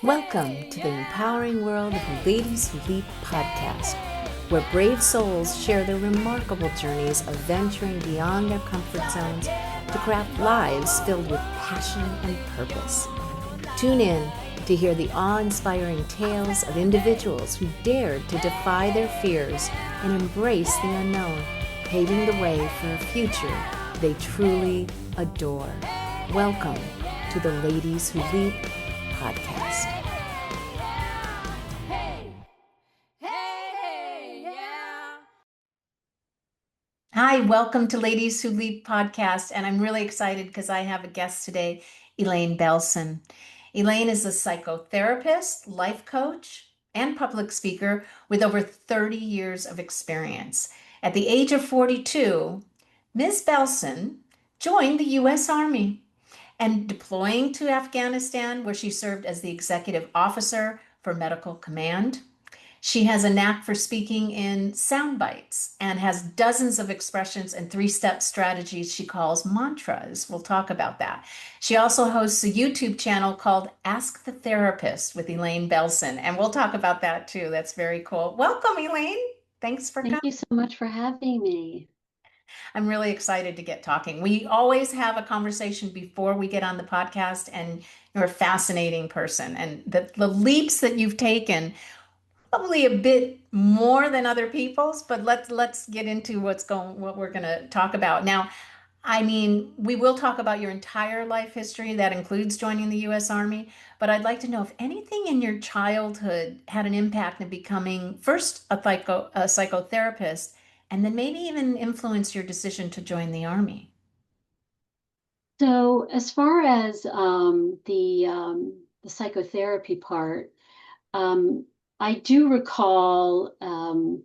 Welcome to the empowering world of Ladies Who Leap podcast, where brave souls share their remarkable journeys of venturing beyond their comfort zones to craft lives filled with passion and purpose. Tune in to hear the awe-inspiring tales of individuals who dared to defy their fears and embrace the unknown, paving the way for a future they truly adore. Welcome to the Ladies Who Leap podcast. Hi, welcome to Ladies Who Leap podcast. And I'm really excited because I have a guest today, Elaine Belson. Elaine is a psychotherapist, life coach, and public speaker with over 30 years of experience. At the age of 42, Ms. Belson joined the U.S. Army and deploying to Afghanistan, where she served as the executive officer for Medical Command. She has a knack for speaking in soundbites and has dozens of expressions and three-step strategies she calls mantras. We'll talk about that. She also hosts a YouTube channel called Ask the Therapist with Elaine Belson, and we'll talk about that too. That's very cool. Welcome, Elaine. Thanks for coming. Thank you so much for having me. I'm really excited to get talking. We always have a conversation before we get on the podcast, and you're a fascinating person. And the leaps that you've taken, probably a bit more than other people's, but let's get into what we're going to talk about. Now, I mean, we will talk about your entire life history that includes joining the US Army, but I'd like to know if anything in your childhood had an impact in becoming first a psychotherapist and then maybe even influenced your decision to join the Army. So, as far as the psychotherapy part, um, I do recall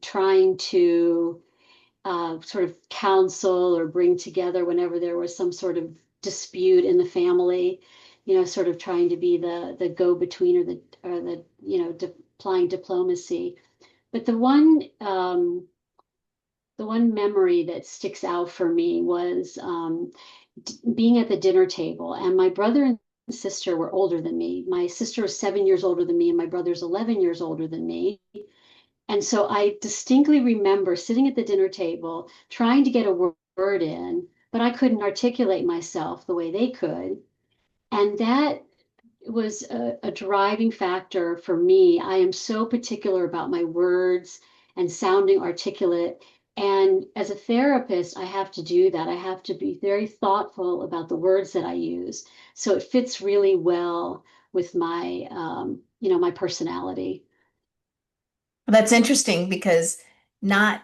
trying to sort of counsel or bring together whenever there was some sort of dispute in the family, sort of trying to be the go-between or the applying diplomacy. But the one memory that sticks out for me was being at the dinner table, and my brother and sister were older than me. My sister is 7 years older than me, and my brother's 11 years older than me. And so I distinctly remember sitting at the dinner table trying to get a word in, but I couldn't articulate myself the way they could. And that was a driving factor for me. I am so particular about my words and sounding articulate. And as a therapist, I have to do that. I have to be very thoughtful about the words that I use. So it fits really well with my personality. That's interesting because not,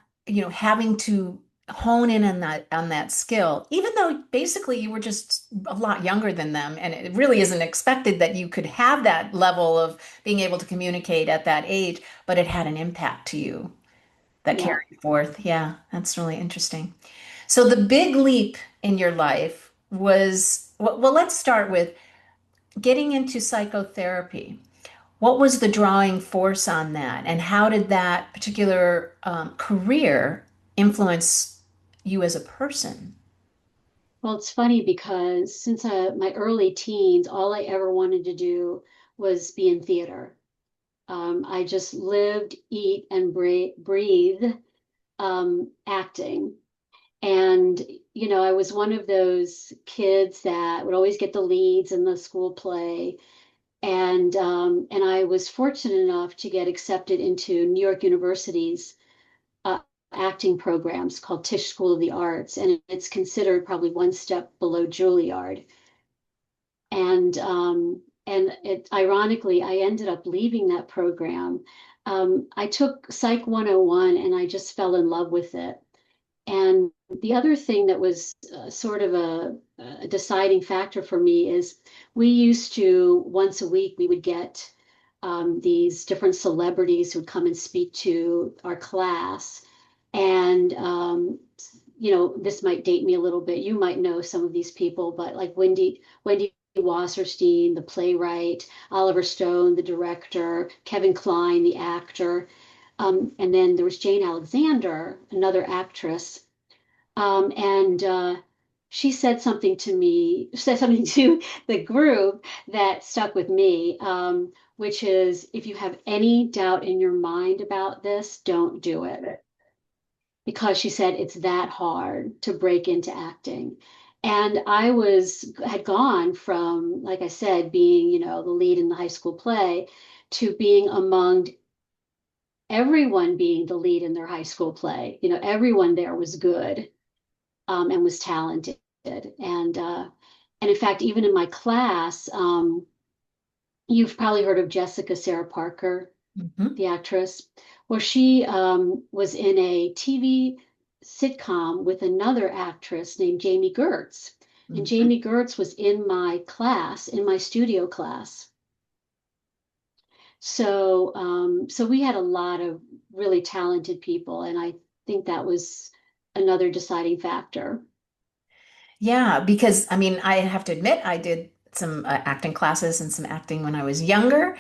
having to hone in on that skill, even though basically you were just a lot younger than them, and it really isn't expected that you could have that level of being able to communicate at that age, but it had an impact to you that Yeah. carried forth. Yeah, that's really interesting. So the big leap in your life was, well, let's start with getting into psychotherapy. What was the drawing force on that, and how did that particular career influence you as a person? Well, it's funny because since my early teens, all I ever wanted to do was be in theater. I just lived, eat, and breathe acting. And, I was one of those kids that would always get the leads in the school play. And I was fortunate enough to get accepted into New York University's uh, acting programs called Tisch School of the Arts. And it's considered probably one step below Juilliard. Ironically, I ended up leaving that program. I took Psych 101 and I just fell in love with it. And the other thing that was sort of a deciding factor for me is we used to, once a week, we would get these different celebrities who would come and speak to our class. And, this might date me a little bit. You might know some of these people, but like Wendy Wasserstein, the playwright, Oliver Stone, the director, Kevin Kline, the actor. And then there was Jane Alexander, another actress. And she said something to the group that stuck with me, which is if you have any doubt in your mind about this, don't do it. Because she said it's that hard to break into acting. And had gone from, like I said, being, the lead in the high school play to being among everyone being the lead in their high school play. Everyone there was good, and was talented. And in fact, even in my class, you've probably heard of Jessica Sarah Parker, Mhm. the actress. Well, she was in a TV sitcom with another actress named Jamie Gertz. And Mhm. Jamie Gertz was in my class, in my studio class. So we had a lot of really talented people, and I think that was another deciding factor. Yeah, because I mean, I have to admit, I did some acting classes and some acting when I was younger,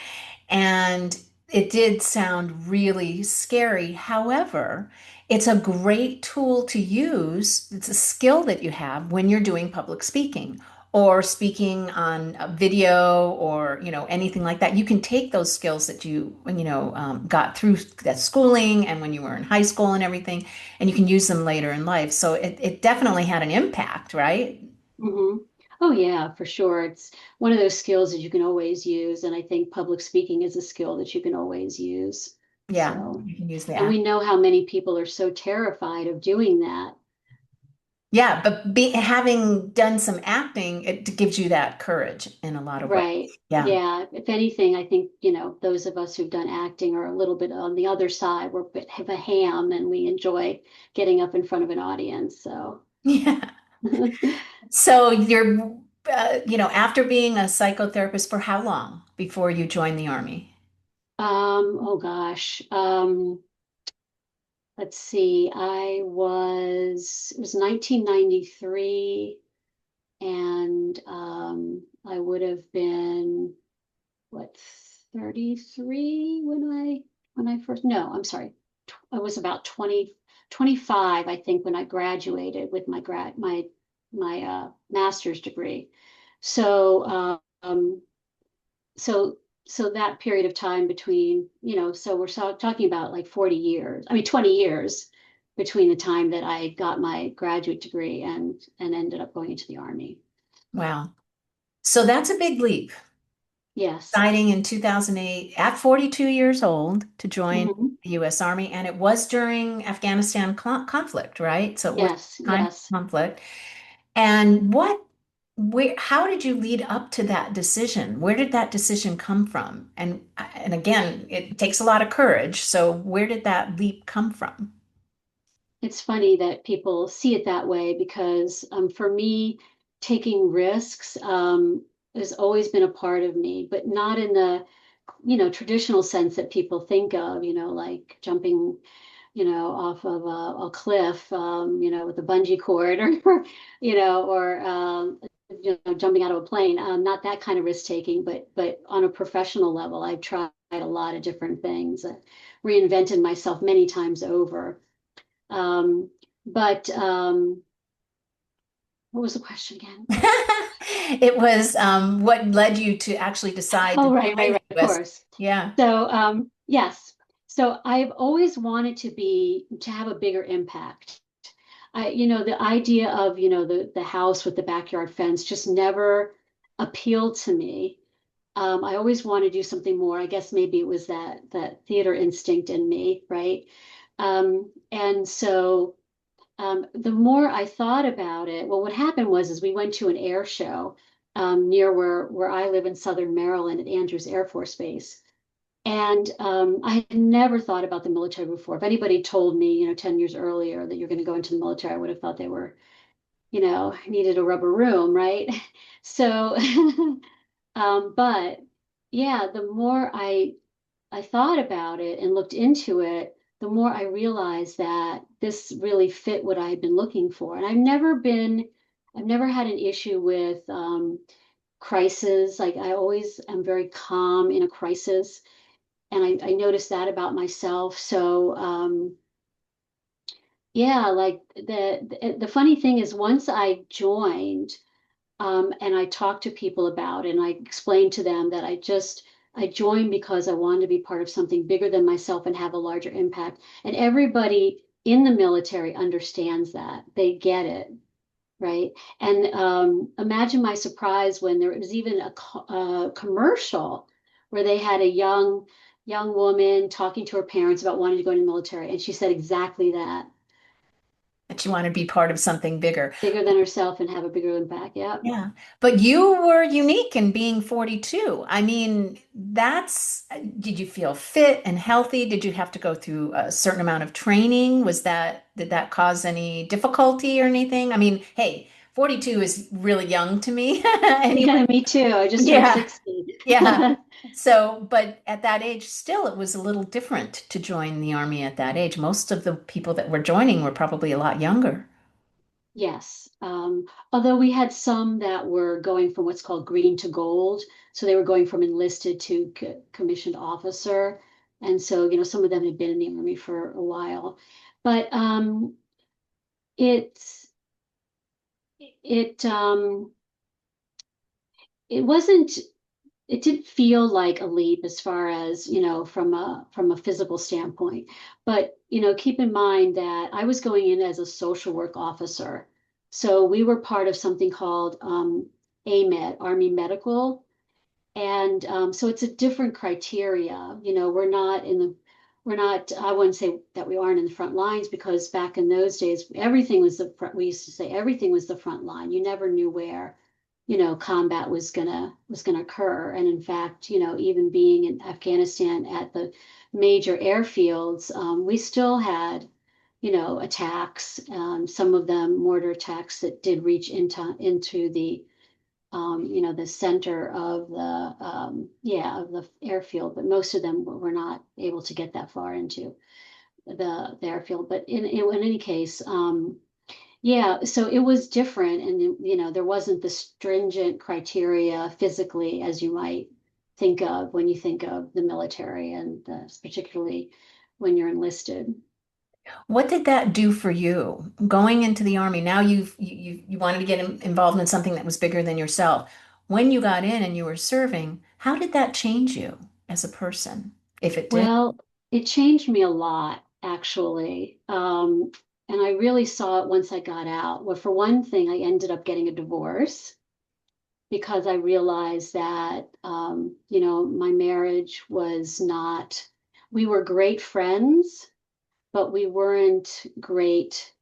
and it did sound really scary. However, it's a great tool to use. It's a skill that you have when you're doing public speaking or speaking on a video or, anything like that. You can take those skills that got through that schooling and when you were in high school and everything, and you can use them later in life. So it definitely had an impact, right? Hmm. Oh yeah, for sure. It's one of those skills that you can always use, and I think public speaking is a skill that you can always use. Yeah, So, you can use the and act. we know how many people are so terrified of doing that. Yeah, but having done some acting, it gives you that courage in a lot of ways. Right. Yeah. Yeah. If anything, I think, those of us who've done acting are a little bit on the other side. We're a bit of a ham and we enjoy getting up in front of an audience. So, Yeah. So after being a psychotherapist for how long before you joined the army? oh gosh. Let's see. It was 1993, and I would have been what, 33 when I first, no, I'm sorry. I was about 25, I think, when I graduated with my master's degree. So so so that period of time between, so we're talking about like 40 years, I mean 20 years between the time that I got my graduate degree and ended up going into the army. Wow. So that's a big leap. Yes. Deciding in 2008 at 42 years old to join Hmm. the US Army. And it was during Afghanistan conflict, right? So it was Yes, kind of yes. conflict. How did you lead up to that decision? Where did that decision come from? And again, it takes a lot of courage. So where did that leap come from? It's funny that people see it that way because, for me, taking risks, has always been a part of me, but not in the, traditional sense that people think of, like jumping, off of a cliff, with a bungee cord, or jumping out of a plane. Not that kind of risk taking, but on a professional level, I've tried a lot of different things, reinvented myself many times over. Um, but what was the question again? It was what led you to actually decide to Oh, right, right, join the right, of US. course. Yeah. So, yes. So I've always wanted to have a bigger impact. The idea of, the house with the backyard fence just never appealed to me. I always wanted to do something more. I guess maybe it was that theater instinct in me, right? And so the more I thought about it, well, what happened was is we went to an air show, near where I live in Southern Maryland at Andrews Air Force Base. And I had never thought about the military before. If anybody told me, 10 years earlier that you're going to go into the military, I would have thought they were, needed a rubber room, right? So, but yeah, the more I thought about it and looked into it, the more I realized that this really fit what I had been looking for. And I've never had an issue with, crisis. Like I always am very calm in a crisis. And I noticed that about myself. So, yeah, like the funny thing is once I joined, and I talked to people about it, and I explained to them that I joined because I wanted to be part of something bigger than myself and have a larger impact. And everybody in the military understands that. They get it, right? And imagine my surprise when there was even a commercial where they had a young woman talking to her parents about wanting to go into the military, and she said exactly that. That you want to be part of something bigger. Bigger than herself and have a bigger impact. Yep. Yeah. But you were unique in being 42. I mean, did you feel fit and healthy? Did you have to go through a certain amount of training? Did that cause any difficulty or anything? I mean, hey, 42 is really young to me anyway. Yeah, me too. I just turned Yeah. 60. Yeah. So, but at that age, still, it was a little different to join the army at that age. Most of the people that were joining were probably a lot younger. Yes. Although we had some that were going from what's called green to gold. So they were going from enlisted to commissioned officer. And so, some of them had been in the army for a while. But it's it it wasn't it didn't feel like a leap as far as, from a physical standpoint. But, keep in mind that I was going in as a social work officer. So we were part of something called AMED, Army Medical. And so it's a different criteria. We're not, I wouldn't say that we aren't in the front lines because back in those days, everything was the front. We used to say everything was the front line. You never knew where, combat was gonna occur. And in fact, even being in Afghanistan at the major airfields, we still had, attacks, some of them mortar attacks that did reach into the center of of the airfield, but most of them were not able to get that far into the airfield. But in any case, yeah, so it was different, and there wasn't the stringent criteria physically as you might think of when you think of the military, and particularly when you're enlisted. What did that do for you going into the army? Now you wanted to get involved in something that was bigger than yourself. When you got in and you were serving, how did that change you as a person, if it did? Well, it changed me a lot, actually. And I really saw it once I got out. Well, for one thing, I ended up getting a divorce because I realized that, my marriage was not, we were great friends, but we weren't great,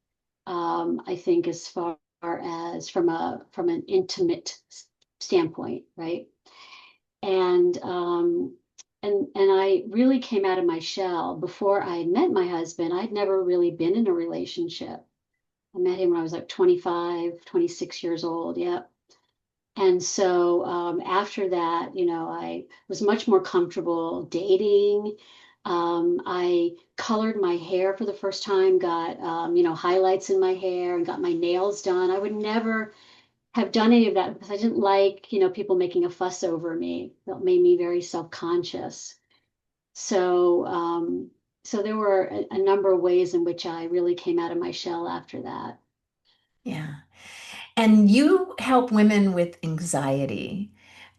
I think, as far as from an intimate standpoint, right? And I really came out of my shell before I met my husband. I'd never really been in a relationship. I met him when I was like 25, 26 years old. Yep. And so after that, I was much more comfortable dating. I colored my hair for the first time, got, highlights in my hair and got my nails done. I would never have done any of that because I didn't like, people making a fuss over me. That made me very self-conscious. So, so there were a number of ways in which I really came out of my shell after that. Yeah. And you help women with anxiety,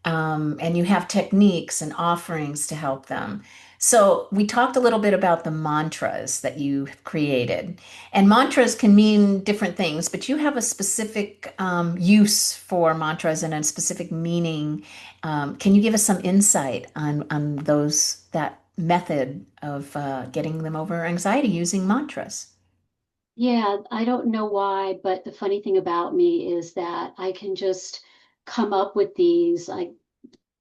and you have techniques and offerings to help them. So we talked a little bit about the mantras that you have created. And mantras can mean different things, but you have a specific use for mantras and a specific meaning. Can you give us some insight on that method of getting them over anxiety using mantras? Yeah, I don't know why, but the funny thing about me is that I can just come up with these like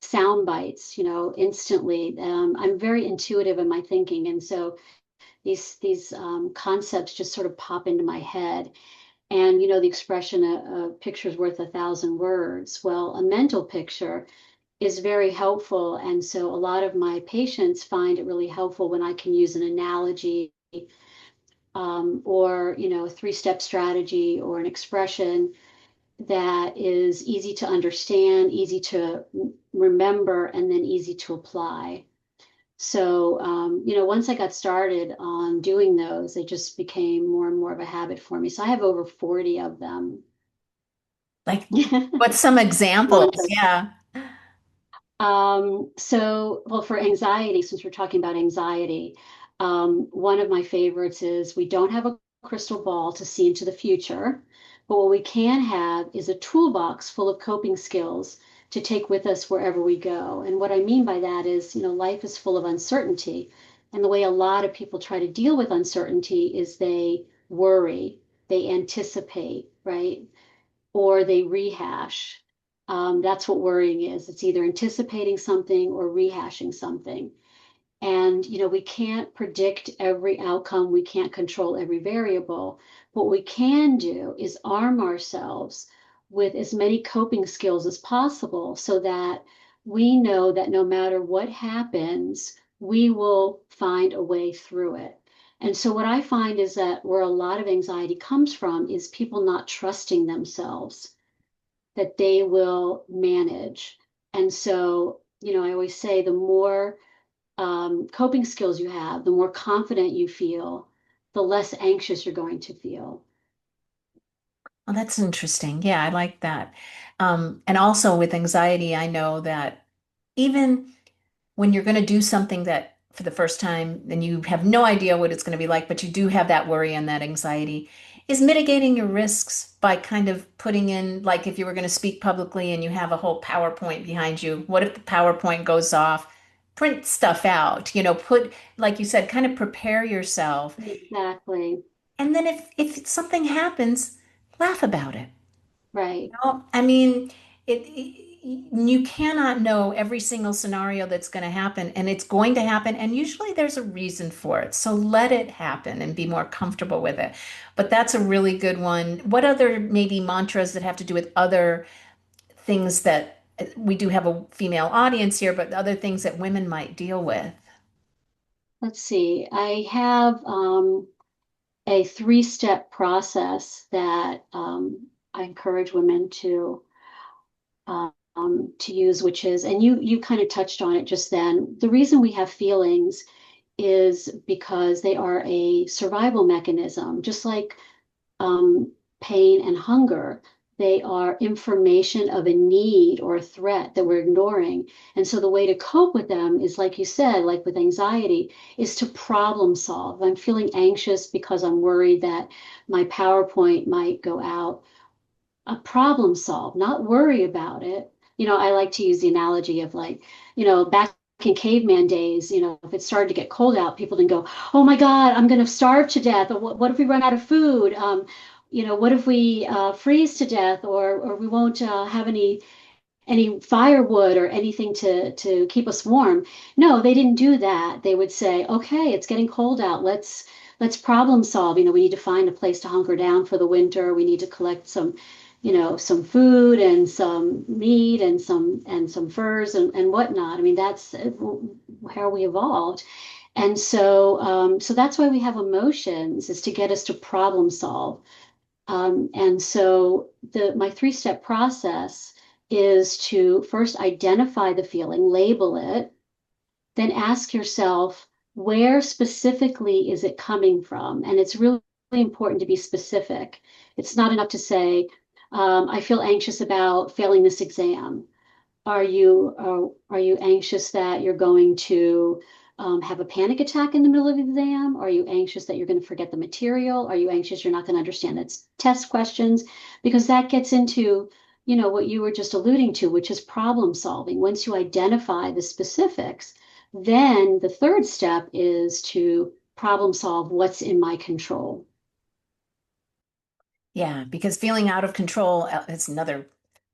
sound bites, instantly. I'm very intuitive in my thinking, and so these concepts just sort of pop into my head. And the expression, a picture's worth 1,000 words. Well, a mental picture is very helpful. And so a lot of my patients find it really helpful when I can use an analogy, or, a three-step strategy or an expression that is easy to understand, easy to remember, and then easy to apply. So, once I got started on doing those, they just became more and more of a habit for me. So I have over 40 of them. Like, what's some examples? Mantras. Yeah. Well, for anxiety, since we're talking about anxiety, one of my favorites is we don't have a crystal ball to see into the future, but what we can have is a toolbox full of coping skills to take with us wherever we go. And what I mean by that is, life is full of uncertainty. And the way a lot of people try to deal with uncertainty is they worry, they anticipate, right? Or they rehash. That's what worrying is. It's either anticipating something or rehashing something. And, we can't predict every outcome. We can't control every variable. What we can do is arm ourselves with as many coping skills as possible so that we know that no matter what happens, we will find a way through it. And so, what I find is that where a lot of anxiety comes from is people not trusting themselves that they will manage. And so, I always say the more coping skills you have, the more confident you feel, the less anxious you're going to feel. Oh, that's interesting. Yeah, I like that. And also with anxiety, I know that even when you're going to do something that for the first time and you have no idea what it's going to be like, but you do have that worry and that anxiety, is mitigating your risks by kind of putting in, like if you were going to speak publicly and you have a whole PowerPoint behind you, what if the PowerPoint goes off? Print stuff out, put, like you said, kind of prepare yourself. Exactly. And then if something happens, laugh about it. Right. Well, I mean, you cannot know every single scenario that's going to happen, and it's going to happen, and usually there's a reason for it. So let it happen and be more comfortable with it. But that's a really good one. What other maybe mantras that have to do with other things that we do have a female audience here, but other things that women might deal with? Let's see. I have a three-step process that I encourage women to use, which is, and you kind of touched on it just then. The reason we have feelings is because they are a survival mechanism, just like um, pain and hunger. They are information of a need or a threat that we're ignoring. And so the way to cope with them is, like you said, like with anxiety, is to problem solve. I'm feeling anxious because I'm worried that my PowerPoint might go out. A problem solve, not worry about it. I like to use the analogy of, like, back in caveman days, if it started to get cold out, people didn't go, oh my God, I'm going to starve to death. Or what if we run out of food? What if we freeze to death, or we won't have any firewood or anything to keep us warm. No, they didn't do that. They would say, okay, it's getting cold out. Let's problem solve. We need to find a place to hunker down for the winter. We need to collect some food and some meat and some furs and whatnot. I mean, that's how we evolved. And so that's why we have emotions, is to get us to problem solve. And so my three-step process is to first identify the feeling, label it, then ask yourself, where specifically is it coming from? And it's really important to be specific. It's not enough to say, I feel anxious about failing this exam. Are you anxious that you're going to have a panic attack in the middle of the exam? Are you anxious that you're going to forget the material? Are you anxious you're not going to understand its test questions? Because that gets into, what you were just alluding to, which is problem solving. Once you identify the specifics, then the third step is to problem solve what's in my control. Yeah, because feeling out of control is another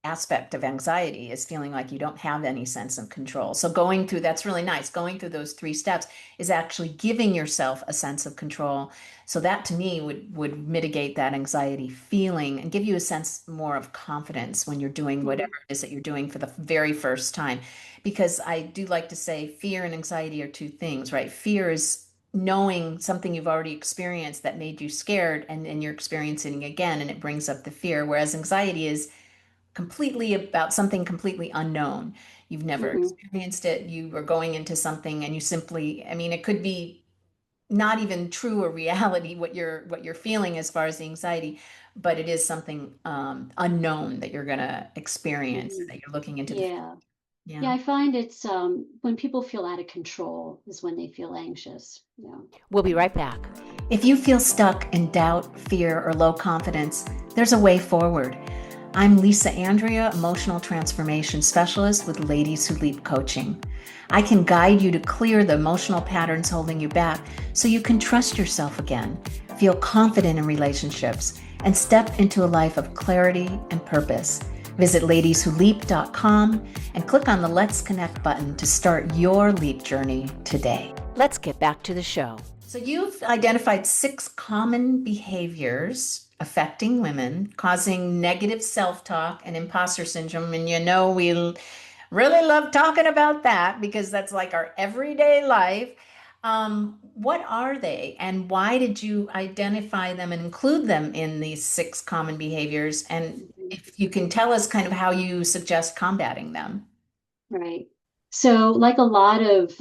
aspect of anxiety, is feeling like you don't have any sense of control. So going through, that's really nice. Going through those three steps is actually giving yourself a sense of control. So that to me would mitigate that anxiety feeling and give you a sense more of confidence when you're doing Mhm. whatever it is that you're doing for the very first time. Because I do like to say fear and anxiety are two things, right? Fear is knowing something you've already experienced that made you scared, and you're experiencing it again and it brings up the fear, whereas anxiety is completely about something completely unknown. you've never Hmm. experienced it, you are going into something and you simply, I mean, it could be not even true or reality what you're feeling as far as the anxiety, but it is something unknown that you're going to experience Hmm. and that you're looking into the future. Yeah. Yeah, Yeah. I find it's when people feel out of control is when they feel anxious. Yeah. We'll be right back. If you feel stuck in doubt, fear, or low confidence, there's a way forward. I'm Lisa Andria, emotional transformation specialist with Ladies Who Leap Coaching. I can guide you to clear the emotional patterns holding you back so you can trust yourself again, feel confident in relationships, and step into a life of clarity and purpose. Visit ladieswholeap.com and click on the Let's Connect button to start your leap journey today. Let's get back to the show. So, you've identified 6 common behaviors affecting women, causing negative self talk and imposter syndrome. And we really love talking about that because that's like our everyday life. What are they, and why did you identify them and include them in these 6 common behaviors? And Mhm. if you can tell us kind of how you suggest combating them. Right. So, like a lot of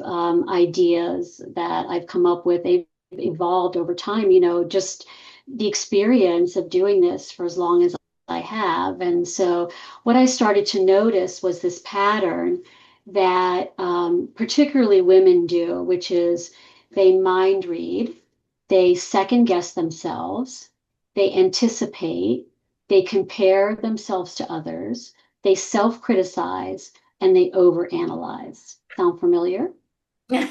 ideas that I've come up with, they've evolved over time, just the experience of doing this for as long as I have. And so, what I started to notice was this pattern that particularly women do, which is they mind read, they second guess themselves, they anticipate, they compare themselves to others, they self criticize and they overanalyze. Sound familiar? I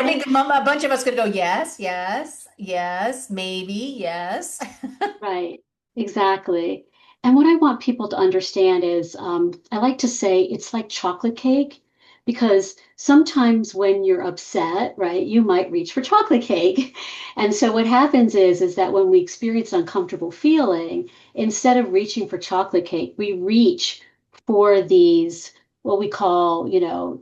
think a bunch of us could go, yes, yes, yes, maybe, yes. Right, exactly. And what I want people to understand is I like to say it's like chocolate cake because sometimes when you're upset, right, you might reach for chocolate cake. And so what happens is that when we experience uncomfortable feeling, instead of reaching for chocolate cake, we reach for these what we call,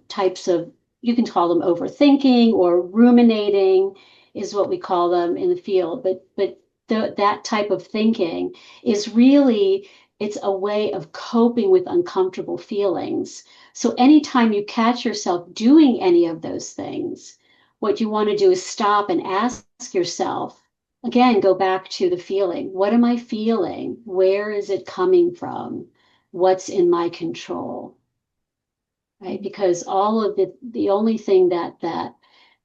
types of you can call them overthinking or ruminating is what we call them in the field. But that type of thinking is really it's a way of coping with uncomfortable feelings. So anytime you catch yourself doing any of those things, what you want to do is stop and ask yourself, again, go back to the feeling. What am I feeling? Where is it coming from? What's in my control? Right? Because all of the only thing that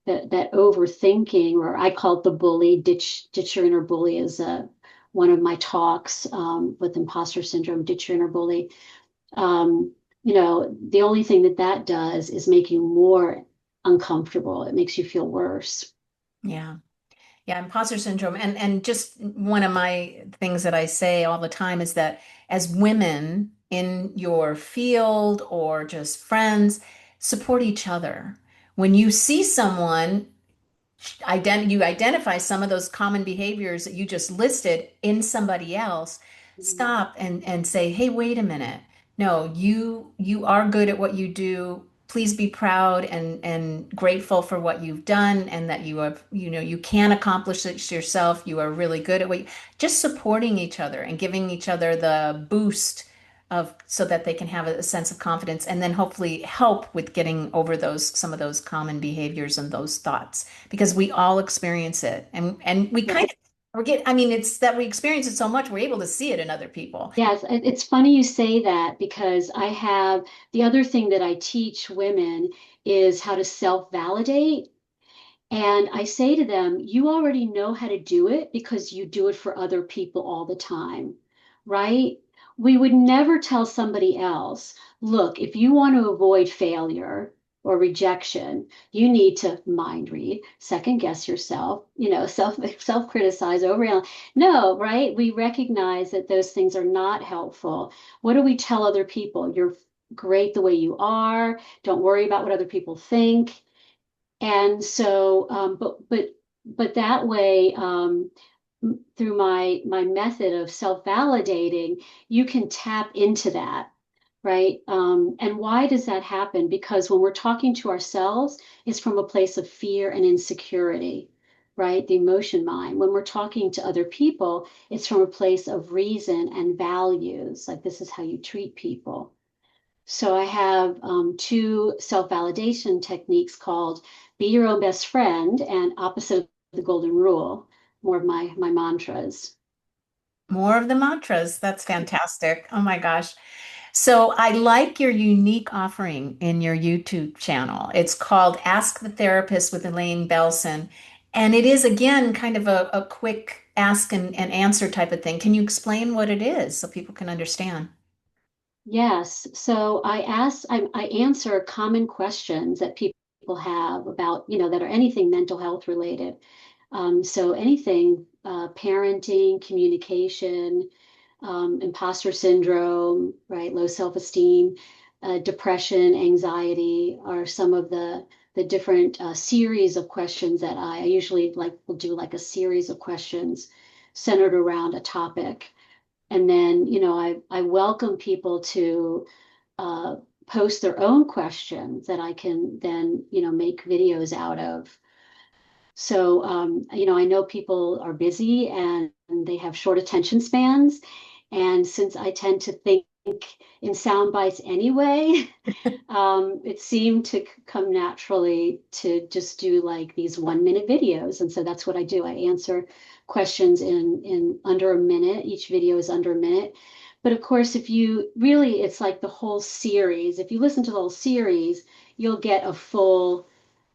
overthinking, or I call it the bully, ditch your inner bully is one of my talks with imposter syndrome, ditch your inner bully. Um, the only thing that does is make you more uncomfortable. It makes you feel worse. Yeah. Yeah, imposter syndrome. And just one of my things that I say all the time is that as women in your field or just friends, support each other. When you see someone you identify some of those common behaviors that you just listed in somebody else, Mhm. stop and say, hey, wait a minute. No, you are good at what you do. Please be proud and grateful for what you've done and that you can accomplish it yourself. You are really good at just supporting each other and giving each other the boost of so that they can have a sense of confidence and then hopefully help with getting over some of those common behaviors and those thoughts because we all experience it and we kind Right. of forget. I mean, it's that we experience it so much we're able to see it in other people. Yes, it's funny you say that because I have the other thing that I teach women is how to self-validate. And I say to them, you already know how to do it because you do it for other people all the time, right? We would never tell somebody else, look, if you want to avoid failure or rejection, you need to mind read, second guess yourself, self criticize, over. No, right? We recognize that those things are not helpful. What do we tell other people? You're great the way you are. Don't worry about what other people think. And so, but that way, through my method of self-validating, you can tap into that, right? And why does that happen? Because when we're talking to ourselves, it's from a place of fear and insecurity, right? The emotion mind. When we're talking to other people, it's from a place of reason and values, like this is how you treat people. So I have two self-validation techniques called Be Your Own Best Friend and Opposite of the Golden Rule, more of my mantras. More of the mantras. That's fantastic. Oh my gosh. So I like your unique offering in your YouTube channel. It's called Ask the Therapist with Elaine Belson. And it is, again, kind of a quick ask and answer type of thing. Can you explain what it is so people can understand? Yes. So I answer common questions that people have about, that are anything mental health related. So anything, parenting, communication, imposter syndrome, right? Low self-esteem, depression, anxiety are some of the different series of questions that I usually like will do like a series of questions centered around a topic. And then, I welcome people to uh, post their own questions that I can then, make videos out of. So, I know people are busy and they have short attention spans. And since I tend to think in sound bites anyway, it seemed to come naturally to just do like these 1 minute videos. And so that's what I do. I answer questions in under a minute. Each video is under a minute. But of course, if you really, it's like the whole series. If you listen to the whole series, you'll get a full,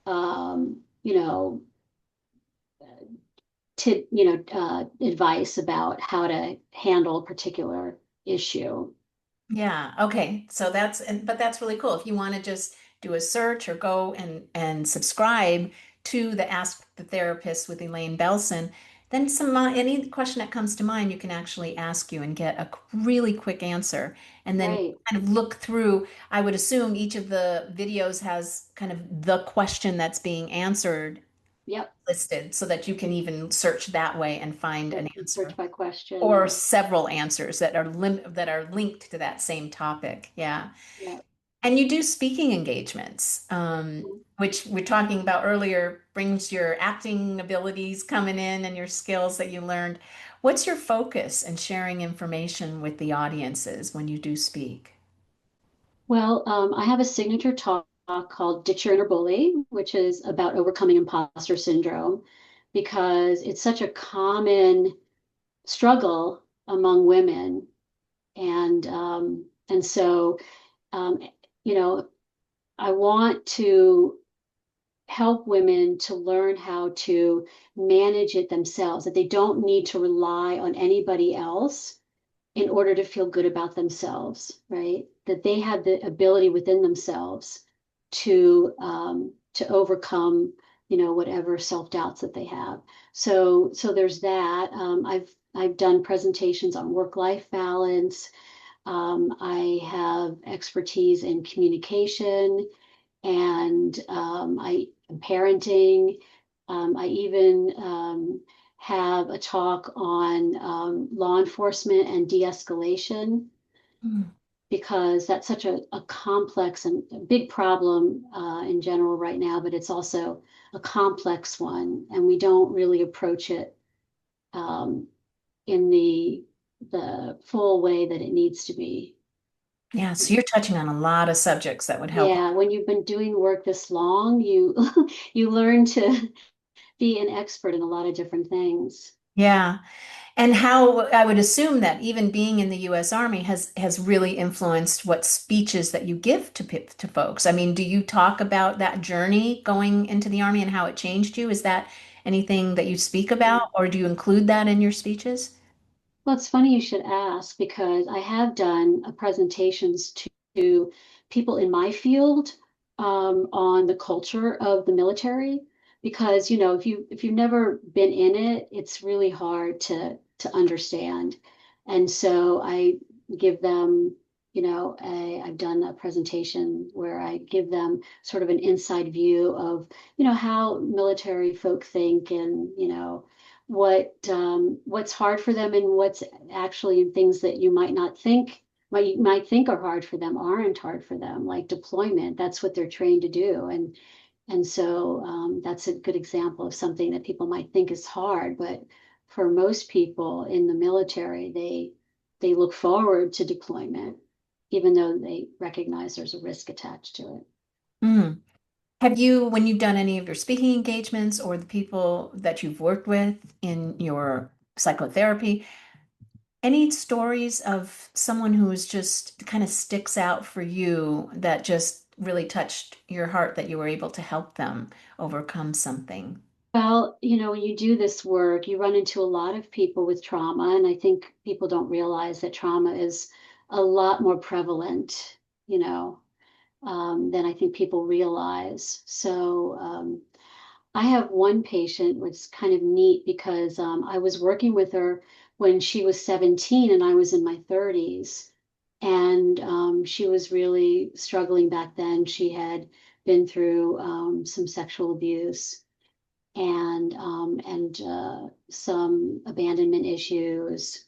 um, you know, advice about how to handle a particular issue. Yeah, okay. So but that's really cool. If you want to just do a search or go and subscribe to the Ask the Therapist with Elaine Belson, then any question that comes to mind, you can actually ask you and get a really quick answer. And then Right. kind of look through, I would assume each of the videos has kind of the question that's being answered Yep. listed so that you can even search that way and find Yep. an You search answer by question. or several answers that are linked to that same topic. Yeah. Yep. And you do speaking engagements, which we're talking about earlier, brings your acting abilities coming in and your skills that you learned. What's your focus in sharing information with the audiences when you do speak? Well, I have a signature talk called Ditch Your Inner Bully, which is about overcoming imposter syndrome because it's such a common struggle among women. And so, um, you know, I want to help women to learn how to manage it themselves, that they don't need to rely on anybody else in order to feel good about themselves, right? That they have the ability within themselves to overcome, whatever self-doubts that they have. So there's that. I've done presentations on work-life balance. I have expertise in communication and I parenting. I even have a talk on law enforcement and de-escalation Mm. because that's such a complex and a big problem in general right now, but it's also a complex one, and we don't really approach it um, in the full way that it needs to be. Yeah, so you're touching on a lot of subjects that would help. Yeah, when you've been doing work this long, you you learn to be an expert in a lot of different things. Yeah. And how I would assume that even being in the U.S. Army has really influenced what speeches that you give to folks. I mean, do you talk about that journey going into the Army and how it changed you? Is that anything that you speak about, or do you include that in your speeches? Well, it's funny you should ask because I have done presentations to people in my field on the culture of the military. Because, if you've never been in it, it's really hard to understand. And so I give them, I've done a presentation where I give them sort of an inside view of, how military folk think and, what's hard for them and what's actually things that you might not think you might think are hard for them aren't hard for them, like deployment. That's what they're trained to do, and so that's a good example of something that people might think is hard, but for most people in the military, they look forward to deployment. even though they recognize there's a risk attached to it. Mm. Have you, when you've done any of your speaking engagements or the people that you've worked with in your psychotherapy, any stories of someone who is just kind of sticks out for you that just really touched your heart that you were able to help them overcome something? Well, when you do this work, you run into a lot of people with trauma, and I think people don't realize that trauma is a lot more prevalent, than I think people realize. So I have one patient, which is kind of neat because I was working with her when she was 17 and I was in my 30s. And she was really struggling back then. She had been through some sexual abuse and some abandonment issues.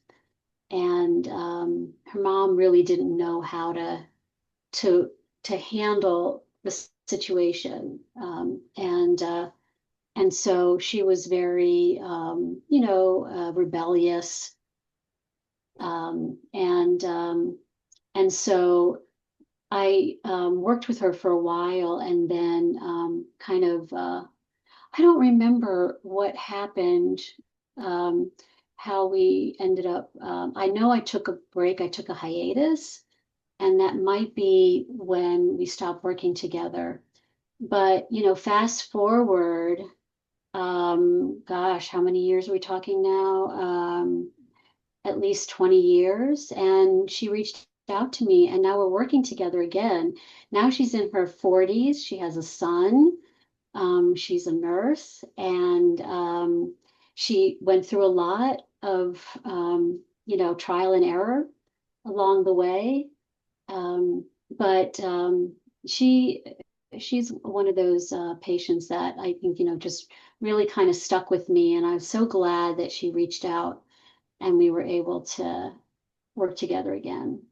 And her mom really didn't know how to to handle the situation. And so she was very, rebellious. And so I worked with her for a while and then I don't remember what happened, um, how we ended up. I know I took a break, I took a hiatus, and that might be when we stopped working together. But, fast forward, gosh, how many years are we talking now? At least 20 years. And she reached out to me, and now we're working together again. Now she's in her 40s. She has a son. She's a nurse, and she went through a lot of, trial and error along the way. But she she's one of those patients that I think, just really kind of stuck with me. And I'm so glad that she reached out and we were able to work together again.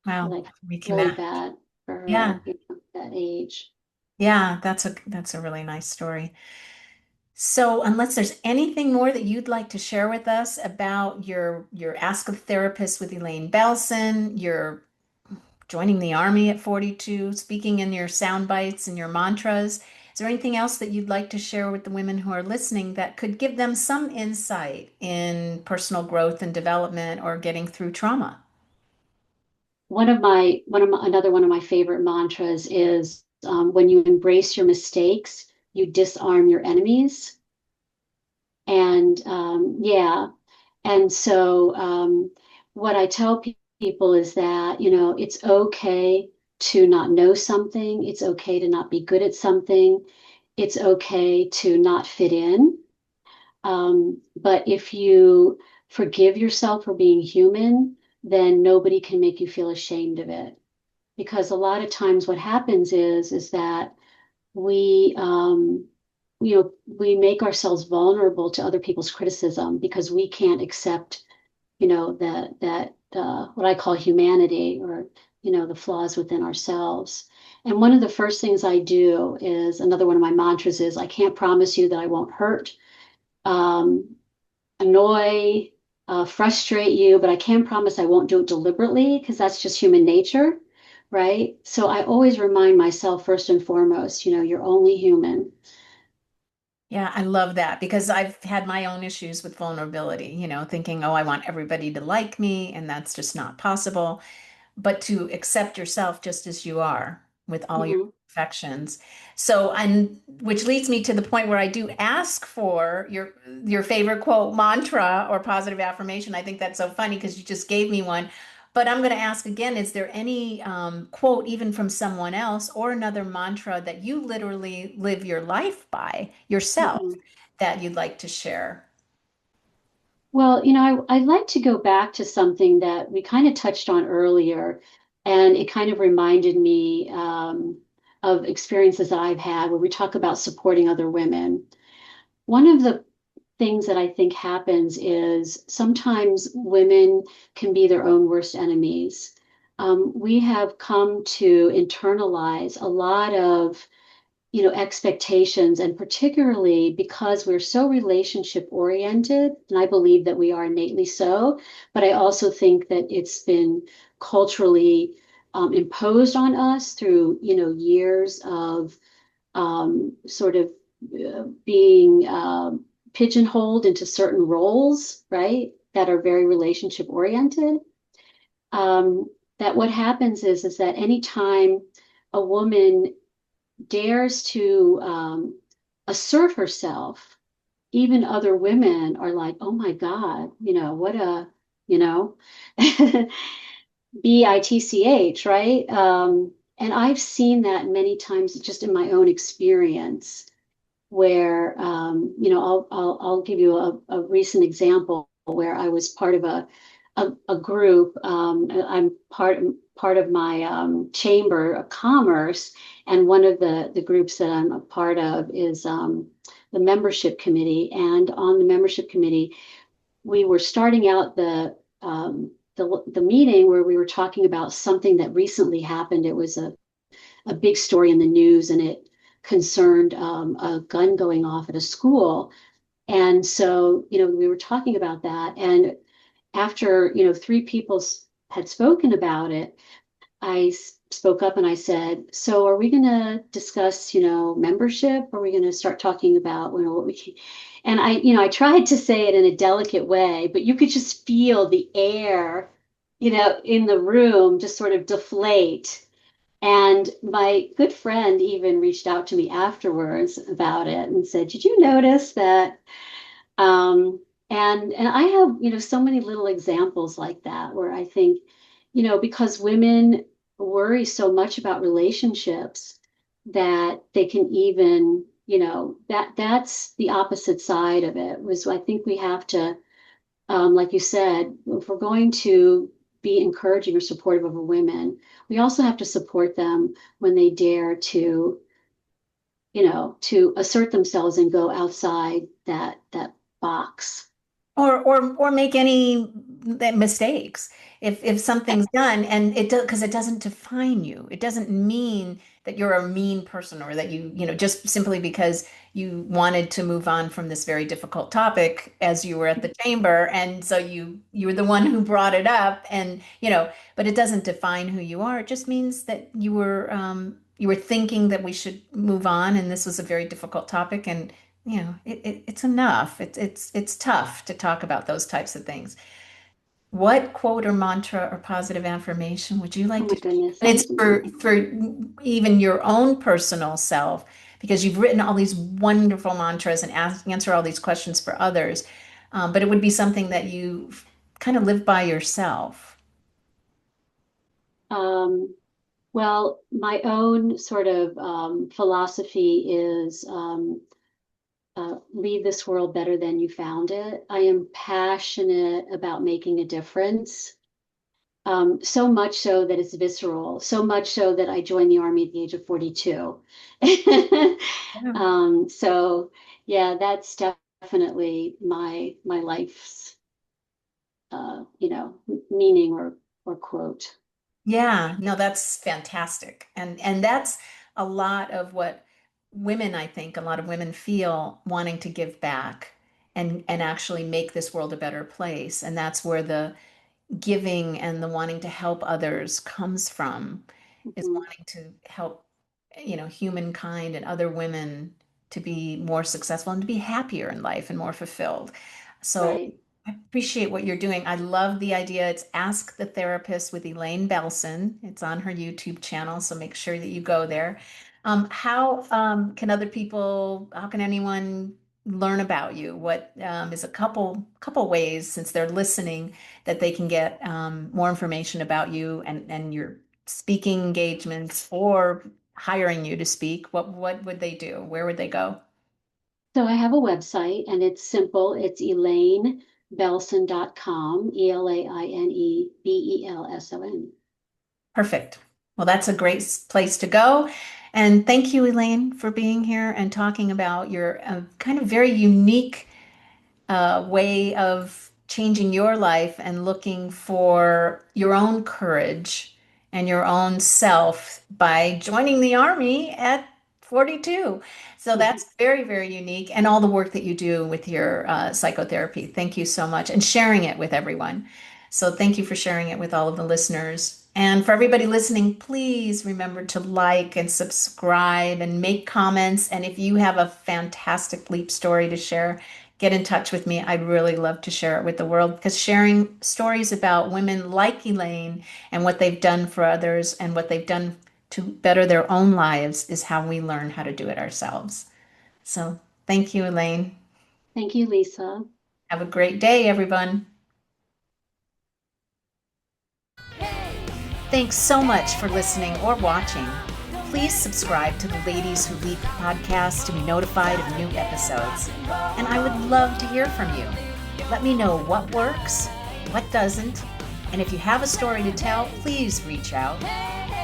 Wow, Like really reconnect. bad for Yeah, her, that age. yeah, that's a really nice story. So, unless there's anything more that you'd like to share with us about your Ask a Therapist with Elaine Belson, your joining the army at 42, speaking in your sound bites and your mantras, is there anything else that you'd like to share with the women who are listening that could give them some insight in personal growth and development or getting through trauma? Another one of my favorite mantras is when you embrace your mistakes, you disarm your enemies. And yeah, and so what I tell people is that, it's okay to not know something. It's okay to not be good at something. It's okay to not fit in. But if you forgive yourself for being human, then nobody can make you feel ashamed of it. Because a lot of times what happens is that we we make ourselves vulnerable to other people's criticism because we can't accept, that what I call humanity, or the flaws within ourselves. And one of the first things I do is, another one of my mantras is, I can't promise you that I won't hurt, um, annoy, frustrate you, but I can promise I won't do it deliberately because that's just human nature, right? So I always remind myself, first and foremost, you're only human. Yeah, I love that because I've had my own issues with vulnerability, thinking, oh, I want everybody to like me, and that's just not possible. But to accept yourself just as you are with all your Mhm. imperfections. So, and which leads me to the point where I do ask for your favorite quote, mantra, or positive affirmation. I think that's so funny because you just gave me one. But I'm going to ask again, is there any quote, even from someone else, or another mantra that you literally live your life by yourself Mhm. that you'd like to share? Well, I'd like to go back to something that we kind of touched on earlier, and it kind of reminded me of experiences that I've had where we talk about supporting other women. One of the things that I think happens is sometimes women can be their own worst enemies. We have come to internalize a lot of, expectations, and particularly because we're so relationship oriented, and I believe that we are innately so, but I also think that it's been culturally imposed on us through, years of sort of being pigeonholed into certain roles, right? That are very relationship oriented. Um, that what happens is that anytime a woman dares to assert herself, even other women are like, oh my God, what a, you know, bitch, right? And I've seen that many times just in my own experience where, I'll give you a recent example where I was part of a group. I'm part of my chamber of commerce, and one of the groups that I'm a part of is the membership committee. And on the membership committee, we were starting out the meeting where we were talking about something that recently happened. It was a big story in the news, and it concerned a gun going off at a school. And so, we were talking about that. And after, three people had spoken about it, I spoke up and I said, so are we going to discuss, membership? Are we going to start talking about, what we can? And I tried to say it in a delicate way, but you could just feel the air, in the room just sort of deflate. And my good friend even reached out to me afterwards about it and said, did you notice that? And I have, so many little examples like that where I think, because women worry so much about relationships that they can even, that's the opposite side of it. Was I think we have to, like you said, if we're going to be encouraging or supportive of women, we also have to support them when they dare to assert themselves and go outside that box. Or make any mistakes if something's done, and it does, because it doesn't define you. It doesn't mean that you're a mean person, or that just simply because you wanted to move on from this very difficult topic as you were at the chamber, and so you were the one who brought it up, and but it doesn't define who you are. It just means that you were thinking that we should move on, and this was a very difficult topic, and it's enough. It's tough to talk about those types of things. What quote or mantra or positive affirmation would you Oh like my to share? goodness. And it's for even your own personal self, because you've written all these wonderful mantras and answer all these questions for others. But it would be something that you kind of live by yourself. Um, well, my own sort of philosophy is leave this world better than you found it. I am passionate about making a difference. So much so that it's visceral, so much so that I joined the army at the age of 42. Yeah. So yeah, that's definitely my life's meaning or quote. Yeah, no, that's fantastic. And that's a lot of what women, I think, a lot of women feel wanting to give back and actually make this world a better place. And that's where the giving and the wanting to help others comes from, is Mhm. wanting to help, humankind and other women to be more successful and to be happier in life and more fulfilled. So Right. I appreciate what you're doing. I love the idea. It's Ask the Therapist with Elaine Belson. It's on her YouTube channel, so make sure that you go there. How can other people, how can anyone learn about you? What is a couple ways, since they're listening, that they can get more information about you and your speaking engagements, or hiring you to speak? What would they do? Where would they go? So I have a website and it's simple. It's elainebelson.com, ELAINEBELSON. Perfect. Well, that's a great place to go. And thank you, Elaine, for being here and talking about your kind of very unique way of changing your life and looking for your own courage and your own self by joining the army at 42. So that's very, very unique. And all the work that you do with your psychotherapy. Thank you so much. And sharing it with everyone. So thank you for sharing it with all of the listeners. And for everybody listening, please remember to like and subscribe and make comments. And if you have a fantastic leap story to share, get in touch with me. I'd really love to share it with the world, because sharing stories about women like Elaine and what they've done for others and what they've done to better their own lives is how we learn how to do it ourselves. So thank you, Elaine. Thank you, Lisa. Have a great day, everyone. Thanks so much for listening or watching. Please subscribe to the Ladies Who Leap podcast to be notified of new episodes. And I would love to hear from you. Let me know what works, what doesn't, and if you have a story to tell, please reach out.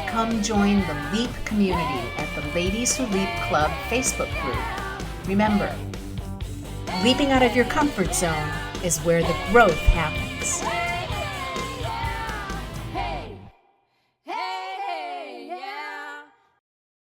Come join the Leap community at the Ladies Who Leap Club Facebook group. Remember, leaping out of your comfort zone is where the growth happens.